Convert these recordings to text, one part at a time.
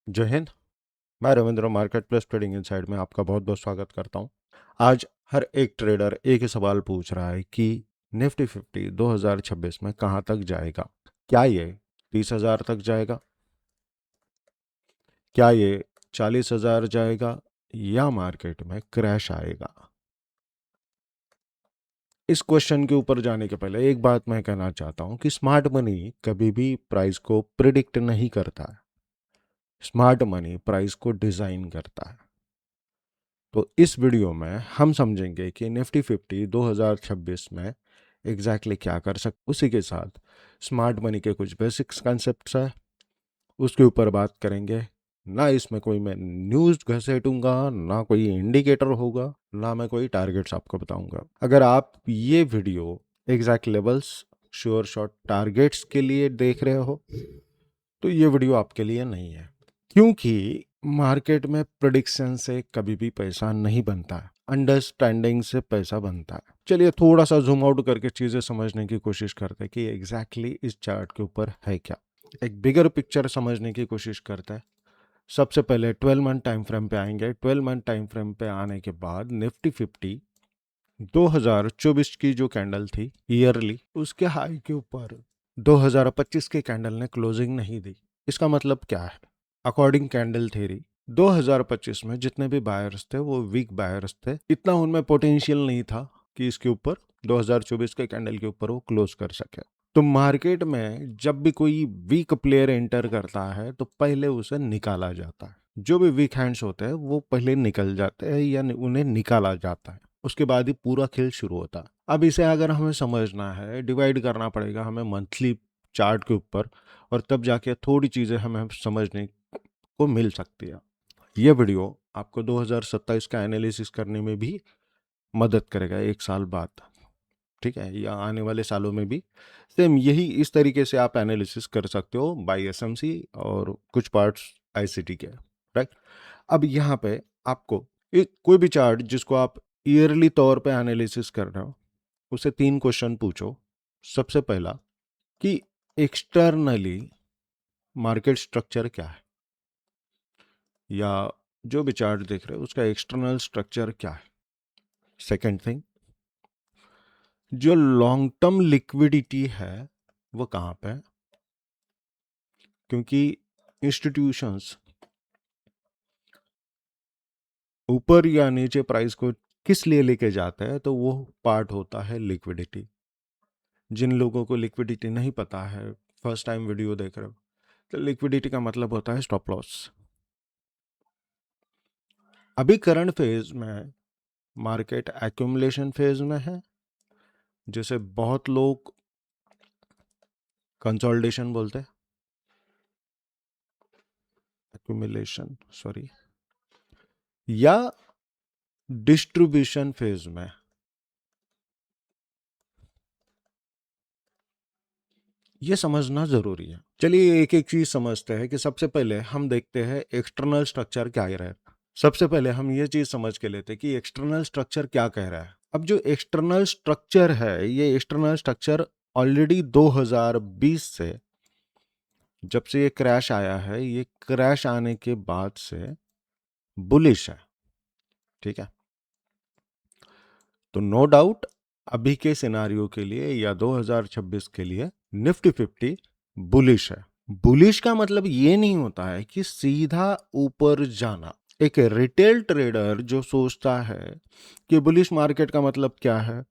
जय हिंद। मैं Ravindra market place trading inside में आपका बहुत बहुत स्वागत करता हूं। आज हर एक ट्रेडर एक ही सवाल पूछ रहा है कि निफ्टी 50 2026 में कहां तक जाएगा। क्या ये 30,000 तक जाएगा, क्या ये 40,000 जाएगा, या मार्केट में क्रैश आएगा। इस क्वेश्चन के ऊपर जाने के पहले एक बात मैं कहना चाहता हूं कि स्मार्ट मनी कभी भी प्राइस को प्रिडिक्ट नहीं करता है। स्मार्ट मनी प्राइस को डिजाइन करता है। तो इस वीडियो में हम समझेंगे कि निफ्टी 50 2026 में एग्जैक्टली क्या कर सकते, उसी के साथ स्मार्ट मनी के कुछ बेसिक्स कॉन्सेप्ट्स है उसके ऊपर बात करेंगे। ना इसमें कोई मैं न्यूज़ घसेटूंगा, ना कोई इंडिकेटर होगा, ना मैं कोई टारगेट्स आपको बताऊंगा। अगर आप ये video exact levels, sure shot targets के लिए देख रहे हो तो ये वीडियो आपके लिए नहीं है, क्योंकि मार्केट में प्रिडिक्शन से कभी भी पैसा नहीं बनता है, अंडरस्टैंडिंग से पैसा बनता है। चलिए थोड़ा सा जूम आउट करके चीज़ें समझने की कोशिश करते हैं कि एग्जैक्टली इस चार्ट के ऊपर है क्या। एक बिगर पिक्चर समझने की कोशिश करते हैं। सबसे पहले 12 मंथ टाइम फ्रेम पे आएंगे। 12 मंथ टाइम फ्रेम पे आने के बाद निफ्टी 50 2024 की जो कैंडल थी ईयरली, उसके हाई के ऊपर 2025 के कैंडल ने क्लोजिंग नहीं दी। इसका मतलब क्या है? अकॉर्डिंग कैंडल थ्योरी 2025 में जितने भी बायर्स थे वो वीक बायर्स थे, इतना उनमें पोटेंशियल नहीं था कि इसके ऊपर 2024 के कैंडल के ऊपर वो क्लोज कर सके। तो मार्केट में जब भी कोई वीक प्लेयर एंटर करता है तो पहले उसे निकाला जाता है। जो भी वीक हैंड्स होते हैं वो पहले निकल जाते हैं या उन्हें निकाला जाता है, उसके बाद ही पूरा खेल शुरू होता है। अब इसे अगर हमें समझना है, डिवाइड करना पड़ेगा हमें मंथली चार्ट के ऊपर, और तब जाके थोड़ी चीज़ें हमें समझने को मिल सकती है। ये वीडियो आपको 2027 का एनालिसिस करने में भी मदद करेगा एक साल बाद, ठीक है, या आने वाले सालों में भी सेम यही इस तरीके से आप एनालिसिस कर सकते हो बाय एसएमसी और कुछ पार्ट्स आईसीटी के, राइट। अब यहाँ पे आपको कोई भी चार्ट जिसको आप ईयरली तौर पे एनालिसिस कर रहे हो उसे 3 क्वेश्चन पूछो। सबसे पहला कि एक्सटर्नली मार्केट स्ट्रक्चर क्या है, या जो भी चार्ट देख रहे हो उसका एक्सटर्नल स्ट्रक्चर क्या है। सेकंड थिंग, जो लॉन्ग टर्म लिक्विडिटी है वो कहाँ पे है, क्योंकि इंस्टीट्यूशंस ऊपर या नीचे प्राइस को किस लिए लेके जाते हैं, तो वो पार्ट होता है लिक्विडिटी। जिन लोगों को लिक्विडिटी नहीं पता है, फर्स्ट टाइम वीडियो देख रहे हो, तो लिक्विडिटी का मतलब होता है स्टॉप लॉस। अभी करंट फेज में मार्केट एक्यूमुलेशन फेज में है, जिसे बहुत लोग कंसोलिडेशन बोलते हैं, एक्यूमुलेशन सॉरी, या डिस्ट्रीब्यूशन फेज में। ये समझना जरूरी है। चलिए एक एक चीज समझते हैं कि सबसे पहले हम देखते हैं एक्सटर्नल स्ट्रक्चर क्या कह रहा है। सबसे पहले हम ये चीज समझ के लेते हैं कि एक्सटर्नल स्ट्रक्चर क्या कह रहा है। अब जो एक्सटर्नल स्ट्रक्चर है, ये एक्सटर्नल स्ट्रक्चर ऑलरेडी 2020 से, जब से ये क्रैश आया है, ये क्रैश आने के बाद से बुलिश है, ठीक है। तो नो डाउट अभी के सिनारियो के लिए या 2026 के लिए निफ्टी 50 बुलिश है। बुलिश का मतलब ये नहीं होता है कि सीधा ऊपर जाना। एक रिटेल ट्रेडर जो सोचता है कि बुलिश मार्केट का मतलब क्या है,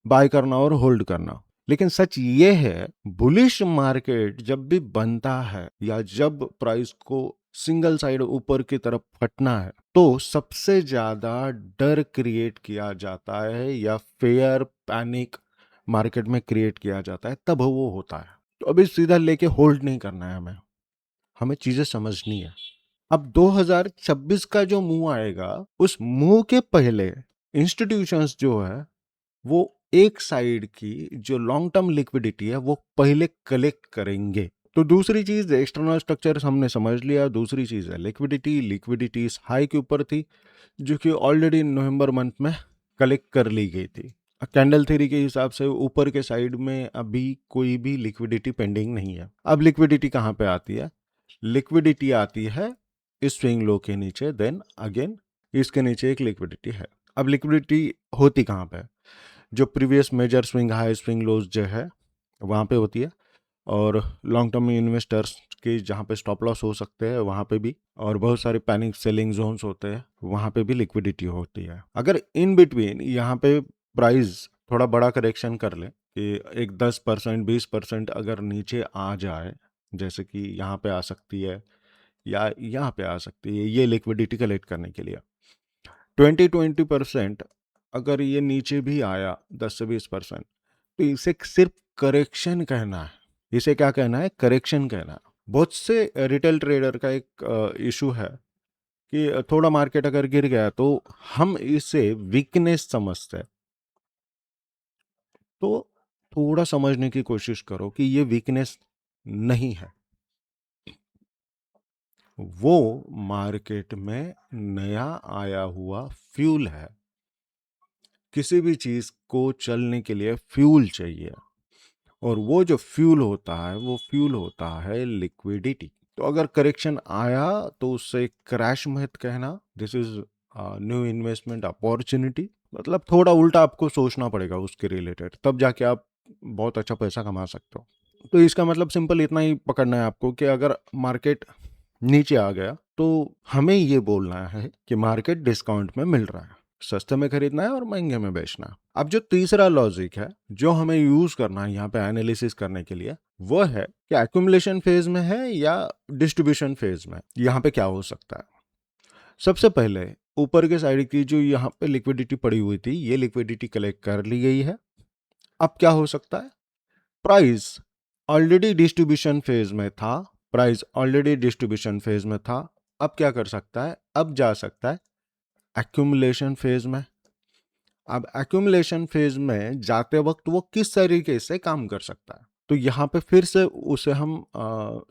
बाय करना और होल्ड करना, लेकिन सच ये है बुलिश मार्केट जब भी बनता है या जब प्राइस को सिंगल साइड ऊपर की तरफ फटना है तो सबसे ज्यादा डर क्रिएट किया जाता है या फेयर पैनिक मार्केट में क्रिएट किया जाता है, तब वो होता है। तो अभी सीधा लेके होल्ड नहीं करना है, हमें हमें चीजें समझनी है। अब 2026 का जो मूव आएगा, उस मूव के पहले इंस्टीट्यूशंस जो है वो एक साइड की जो लॉन्ग टर्म लिक्विडिटी है वो पहले कलेक्ट करेंगे। तो दूसरी चीज एक्सटर्नल स्ट्रक्चर हमने समझ लिया, दूसरी चीज है लिक्विडिटी। लिक्विडिटी इस हाई के ऊपर थी जो कि ऑलरेडी नवंबर मंथ में कलेक्ट कर ली गई थी। कैंडल थ्योरी के हिसाब से ऊपर के साइड में अभी कोई भी लिक्विडिटी पेंडिंग नहीं है। अब लिक्विडिटी कहाँ पे आती है? लिक्विडिटी आती है इस स्विंग लो के नीचे, देन अगेन इसके नीचे एक लिक्विडिटी है। अब लिक्विडिटी होती कहाँ पे है? जो previous major swing high swing lows जो है वहाँ पे होती है, और लॉन्ग टर्म इन्वेस्टर्स के जहाँ पे स्टॉप लॉस हो सकते हैं वहाँ पे भी, और बहुत सारे पैनिक सेलिंग जोन्स होते हैं वहाँ पे भी लिक्विडिटी होती है। अगर इन बिटवीन यहाँ पे प्राइस थोड़ा बड़ा करेक्शन कर ले कि एक 10% 20% अगर नीचे आ जाए, जैसे कि यहाँ पे आ सकती है या यहाँ पे आ सकती है, ये लिक्विडिटी कलेक्ट करने के लिए 20% अगर ये नीचे भी आया 10 से 20%, तो इसे सिर्फ करेक्शन कहना है। इसे क्या कहना है? करेक्शन कहना है। बहुत से रिटेल ट्रेडर का एक इशू है कि थोड़ा मार्केट अगर गिर गया तो हम इसे वीकनेस समझते हैं। तो थोड़ा समझने की कोशिश करो कि ये वीकनेस नहीं है, वो मार्केट में नया आया हुआ फ्यूल है। किसी भी चीज को चलने के लिए फ्यूल चाहिए, और वो जो फ्यूल होता है वो फ्यूल होता है लिक्विडिटी। तो अगर करेक्शन आया तो उससे क्रैश मत कहना, this is new investment opportunity. मतलब थोड़ा उल्टा आपको सोचना पड़ेगा उसके रिलेटेड, तब जाके आप बहुत अच्छा पैसा कमा सकते हो। तो इसका मतलब सिंपल इतना ही पकड़ना है आपको कि अगर मार्केट नीचे आ गया तो हमें ये बोलना है कि मार्केट डिस्काउंट में मिल रहा है, सस्ते में खरीदना है और महंगे में बेचना है। अब जो तीसरा लॉजिक है जो हमें यूज करना है यहाँ पे एनालिसिस करने के लिए, वो है कि एक्यूमुलेशन फेज में है या डिस्ट्रीब्यूशन फेज में। यहाँ पे क्या हो सकता है? सबसे पहले ऊपर के साइड की जो यहाँ पे लिक्विडिटी पड़ी हुई थी, ये लिक्विडिटी कलेक्ट कर ली गई है। अब क्या हो सकता है? प्राइस ऑलरेडी डिस्ट्रीब्यूशन फेज में था, प्राइस ऑलरेडी डिस्ट्रीब्यूशन फेज में था। अब क्या कर सकता है? अब जा सकता है एक्यूमुलेशन फेज में। अब एक्यूमुलेशन फेज में जाते वक्त वो किस तरीके से काम कर सकता है, तो यहाँ पे फिर से उसे हम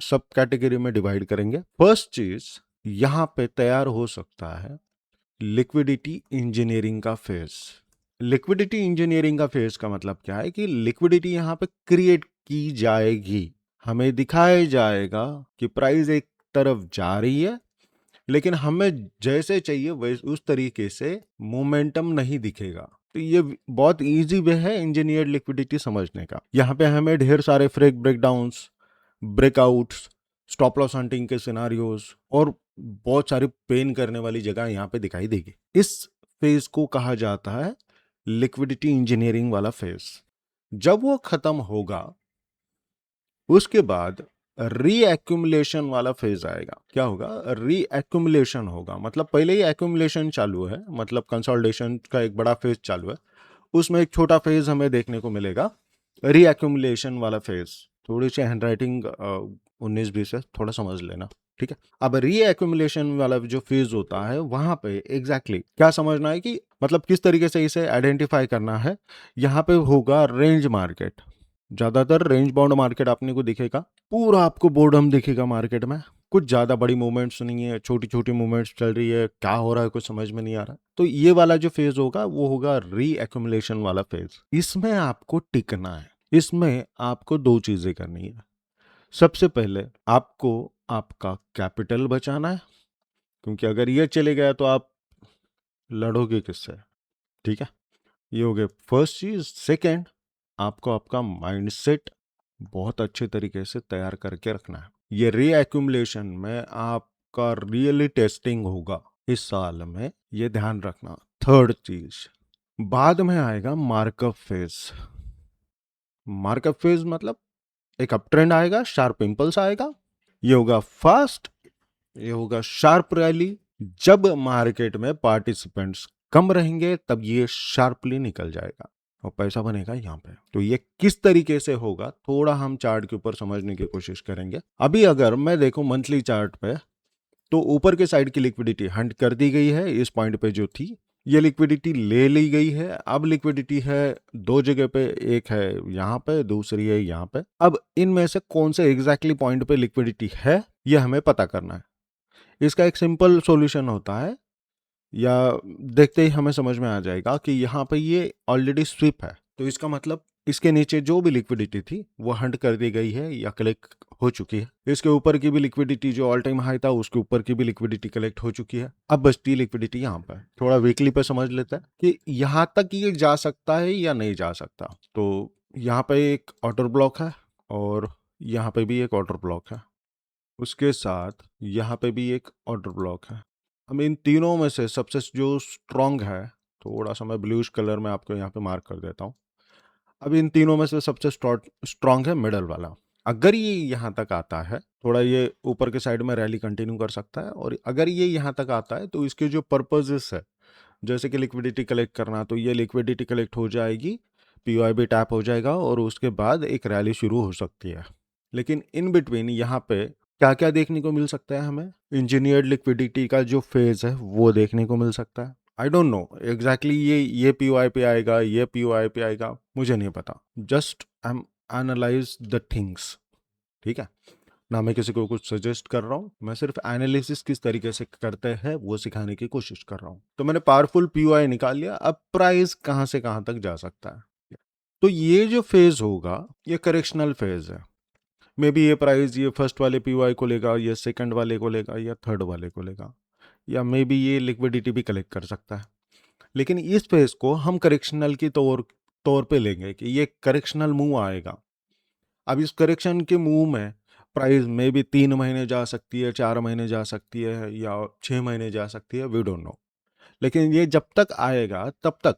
सब कैटेगरी में डिवाइड करेंगे। फर्स्ट चीज यहाँ पे तैयार हो सकता है लिक्विडिटी इंजीनियरिंग का फेज। लिक्विडिटी इंजीनियरिंग का फेज का मतलब क्या है कि लिक्विडिटी यहाँ पे क्रिएट की जाएगी। हमें दिखाया जाएगा कि प्राइस एक तरफ जा रही है, लेकिन हमें जैसे चाहिए वैसे उस तरीके से मोमेंटम नहीं दिखेगा। तो ये बहुत इजी वे है इंजीनियर्ड लिक्विडिटी समझने का। यहाँ पे हमें ढेर सारे freak breakdowns, breakouts, stop loss hunting के सिनारियोज और बहुत सारी पेन करने वाली जगह यहाँ पे दिखाई देगी। इस फेज को कहा जाता है लिक्विडिटी इंजीनियरिंग वाला फेज। जब वो खत्म होगा उसके बाद रीएक्यूमुलेशन वाला फेज आएगा। क्या होगा? रीएक्यूमुलेशन होगा, मतलब पहले ही एक्यूमुलेशन चालू है, मतलब कंसोलिडेशन का एक बड़ा फेज चालू है, उसमें एक छोटा फेज हमें देखने को मिलेगा, रीएक्यूमुलेशन वाला फेज। थोड़ी सी हैंडराइटिंग 19-20 है, थोड़ा समझ लेना, ठीक है। अब रीएक्यूमुलेशन वाला जो फेज होता है वहां पे एग्जैक्टली क्या समझना है कि मतलब किस तरीके से इसे आइडेंटिफाई करना है। यहाँ पे होगा रेंज मार्केट, ज्यादातर रेंज बाउंड मार्केट आपने को दिखेगा, पूरा आपको बोर्डम दिखेगा मार्केट में, कुछ ज्यादा बड़ी मूवमेंट्स नहीं है, छोटी छोटी मूवमेंट्स चल रही है, क्या हो रहा है कुछ समझ में नहीं आ रहा। तो ये वाला जो फेज होगा वो होगा रीएक्यूमुलेशन वाला फेज। इसमें आपको टिकना है, इसमें आपको दो चीजें करनी है। सबसे पहले आपको आपका कैपिटल बचाना है, क्योंकि अगर ये चले गया तो आप लड़ोगे किससे, ठीक है। ये हो गया फर्स्ट चीज। सेकेंड, आपको आपका माइंडसेट बहुत अच्छे तरीके से तैयार करके रखना है। ये रीएक्यूमुलेशन में आपका रियली टेस्टिंग होगा इस साल में, ये ध्यान रखना। थर्ड चीज, बाद में आएगा मार्कअप फेज। मार्कअप फेज मतलब एक अप ट्रेंड आएगा, शार्प इंपल्स आएगा, ये होगा फास्ट, ये होगा शार्प रैली। जब मार्केट में पार्टिसिपेंट्स कम रहेंगे तब ये शार्पली निकल जाएगा और पैसा बनेगा यहाँ पे। तो ये किस तरीके से होगा थोड़ा हम चार्ट के ऊपर समझने की कोशिश करेंगे। अभी अगर मैं देखूं मंथली चार्ट पे, तो ऊपर के साइड की लिक्विडिटी हंट कर दी गई है, इस पॉइंट पे जो थी ये लिक्विडिटी ले ली गई है। अब लिक्विडिटी है दो जगह पे, एक है यहाँ पे, दूसरी है यहाँ पे। अब इनमें से कौन से एग्जैक्टली पॉइंट पे लिक्विडिटी है ये हमें पता करना है। इसका एक सिंपल सॉल्यूशन होता है, या देखते ही हमें समझ में आ जाएगा कि यहाँ पे ये ऑलरेडी स्विप है, तो इसका मतलब इसके नीचे जो भी लिक्विडिटी थी वो हंट कर दी गई है या कलेक्ट हो चुकी है। इसके ऊपर की भी लिक्विडिटी जो ऑल टाइम हाई था उसके ऊपर की भी लिक्विडिटी कलेक्ट हो चुकी है। अब बचती लिक्विडिटी यहाँ पर थोड़ा वीकली पे समझ लेते हैं कि यहाँ तक ये जा सकता है या नहीं जा सकता। तो यहाँ पे एक ऑर्डर ब्लॉक है और यहाँ पे भी एक ऑर्डर ब्लॉक है, उसके साथ यहाँ पे भी एक ऑर्डर ब्लॉक है। अब इन तीनों में से सबसे जो स्ट्रॉन्ग है, थोड़ा सा मैं ब्लूइश कलर में आपको यहाँ पे मार्क कर देता हूँ। अब इन तीनों में से सबसे स्ट्रॉन्ग है मिडल वाला। अगर ये यहाँ तक आता है, थोड़ा ये ऊपर के साइड में रैली कंटिन्यू कर सकता है, और अगर ये यहाँ तक आता है तो इसके जो पर्पजेस है, जैसे कि लिक्विडिटी कलेक्ट करना, तो ये लिक्विडिटी कलेक्ट हो जाएगी, पीओआई भी टैप हो जाएगा और उसके बाद एक रैली शुरू हो सकती है। लेकिन इन बिटवीन यहाँ पे क्या क्या देखने को मिल सकता है, हमें इंजीनियर्ड लिक्विडिटी का जो फेज है वो देखने को मिल सकता है। आई डोंट नो एग्जैक्टली ये पीओआई पे आएगा, ये पीओआई पे आएगा, मुझे नहीं पता। Just I am analyse the things, ठीक है ना। मैं किसी को कुछ सजेस्ट कर रहा हूँ, मैं सिर्फ एनालिसिस किस तरीके से करते हैं वो सिखाने की कोशिश कर रहा हूँ। तो मैंने पावरफुल पीओआई निकाल लिया, अब प्राइस कहाँ से कहाँ तक जा सकता है। तो ये जो फेज होगा ये करेक्शनल फेज है। मे बी ये प्राइस ये फर्स्ट वाले पीओआई को लेगा, ये सेकंड वाले को लेगा, या थर्ड वाले को लेगा, या मे बी ये लिक्विडिटी भी कलेक्ट कर सकता है। लेकिन इस फेज को हम करेक्शनल की तौर पे लेंगे कि ये करेक्शनल मूव आएगा। अब इस करेक्शन के मूव में प्राइस में भी 3 महीने जा सकती है, 4 महीने जा सकती है, या 6 महीने जा सकती है, वी डोंट नो। लेकिन ये जब तक आएगा तब तक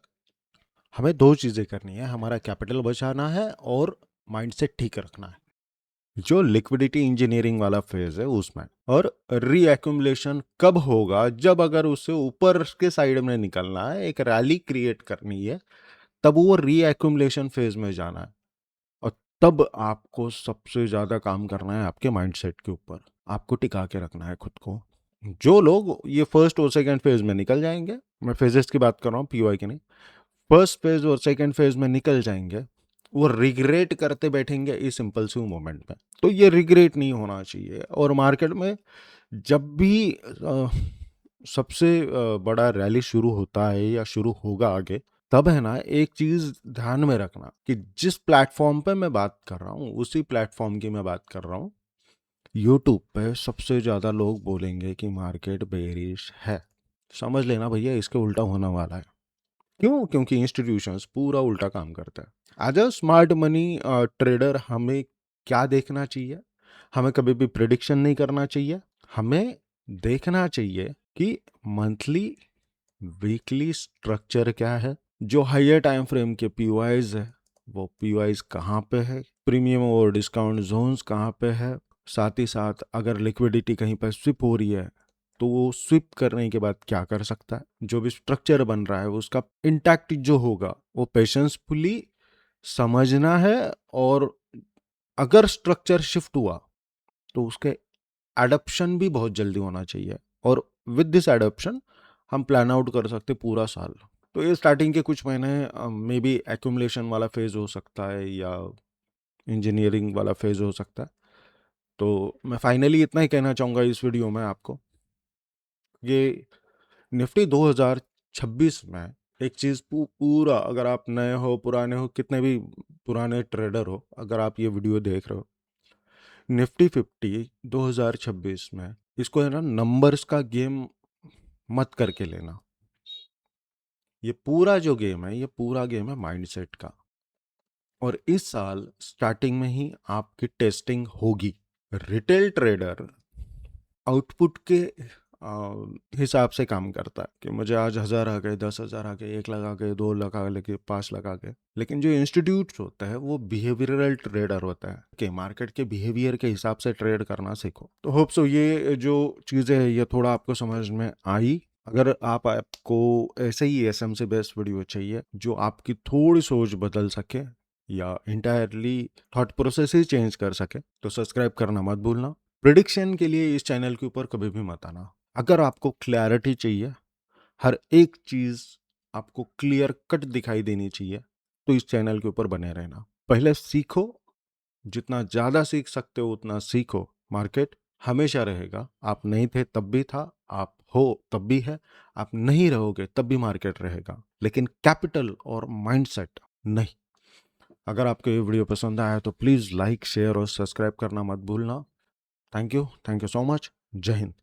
हमें दो चीज़ें करनी है, हमारा कैपिटल बचाना है और माइंडसेट ठीक रखना है, जो लिक्विडिटी इंजीनियरिंग वाला फेज है उसमें। और रीएक्यूमुलेशन कब होगा, जब अगर उससे ऊपर के साइड में निकलना है, एक रैली क्रिएट करनी है, तब वो रीएक्यूमुलेशन फेज में जाना है। और तब आपको सबसे ज़्यादा काम करना है आपके माइंडसेट के ऊपर, आपको टिका के रखना है खुद को। जो लोग ये फर्स्ट और सेकंड फेज में निकल जाएंगे, मैं फेजेस की बात कर रहा हूँ पीओआई की नहीं, फर्स्ट फेज और सेकंड फेज में निकल जाएंगे, वो रिग्रेट करते बैठेंगे इस इम्पल्सिव मोमेंट में। तो ये रिग्रेट नहीं होना चाहिए। और मार्केट में जब भी सबसे बड़ा रैली शुरू होता है या शुरू होगा आगे, तब है ना एक चीज ध्यान में रखना कि जिस प्लेटफॉर्म पे मैं बात कर रहा हूँ उसी प्लेटफॉर्म की मैं बात कर रहा हूँ। यूट्यूब पे सबसे ज्यादा लोग बोलेंगे कि मार्केट बेरिश है, समझ लेना भैया इसके उल्टा होने वाला है। क्यों? क्योंकि इंस्टीट्यूशंस पूरा उल्टा काम करता है। As a smart money trader हमें क्या देखना चाहिए? हमें कभी भी प्रिडिक्शन नहीं करना चाहिए। हमें देखना चाहिए कि मंथली वीकली स्ट्रक्चर क्या है, जो हायर टाइम फ्रेम के पीओआईज है वो पीओआईज कहाँ पे है, प्रीमियम और डिस्काउंट जोन्स कहाँ पे है, साथ ही साथ अगर लिक्विडिटी कहीं पर स्विप हो रही है तो वो स्विप करने के बाद क्या कर सकता है। जो भी स्ट्रक्चर बन रहा है उसका इंटैक्ट जो होगा वो पेशेंसफुली समझना है, और अगर स्ट्रक्चर शिफ्ट हुआ तो उसके एडप्शन भी बहुत जल्दी होना चाहिए, और विद दिस एडप्शन हम प्लान आउट कर सकते पूरा साल। तो ये स्टार्टिंग के कुछ महीने मे बी एक्यूमुलेशन वाला फेज हो सकता है या इंजीनियरिंग वाला फेज हो सकता है। तो मैं फाइनली इतना ही कहना चाहूँगा इस वीडियो में आपको, ये निफ्टी 2026 में एक चीज़ पूरा, अगर आप नए हो पुराने हो कितने भी पुराने ट्रेडर हो, अगर आप ये वीडियो देख रहे हो, निफ्टी 50 2026 में इसको है ना नंबर्स का गेम मत करके लेना। ये पूरा जो गेम है ये पूरा गेम है माइंडसेट का। और इस साल स्टार्टिंग में ही आपकी टेस्टिंग होगी। रिटेल ट्रेडर आउटपुट के हिसाब से काम करता है कि मुझे आज 1000 आ गए, 10,000 आ गए, 1 लाख आ गए, 2 लाख आ गए, 5 लाख आ गए। लेकिन जो इंस्टीट्यूट्स होता है वो बिहेवियरल ट्रेडर होता है कि मार्केट के बिहेवियर के हिसाब से ट्रेड करना सीखो। तो होप सो ये जो चीज़ें हैं ये थोड़ा आपको समझ में आई। अगर आपको ऐसे ही एसएम से बेस्ट वीडियो चाहिए जो आपकी थोड़ी सोच बदल सके या इंटायरली थॉट प्रोसेस ही चेंज कर सके, तो सब्सक्राइब करना मत भूलना। प्रिडिक्शन के लिए इस चैनल के ऊपर कभी भी मत आना। अगर आपको क्लैरिटी चाहिए, हर एक चीज़ आपको क्लियर कट दिखाई देनी चाहिए, तो इस चैनल के ऊपर बने रहना। पहले सीखो, जितना ज़्यादा सीख सकते हो उतना सीखो। मार्केट हमेशा रहेगा, आप नहीं थे तब भी था, आप हो तब भी है, आप नहीं रहोगे तब भी मार्केट रहेगा, लेकिन कैपिटल और माइंडसेट नहीं। अगर आपको ये वीडियो पसंद आया तो प्लीज़ लाइक, शेयर और सब्सक्राइब करना मत भूलना। Thank you so much. जय हिंद।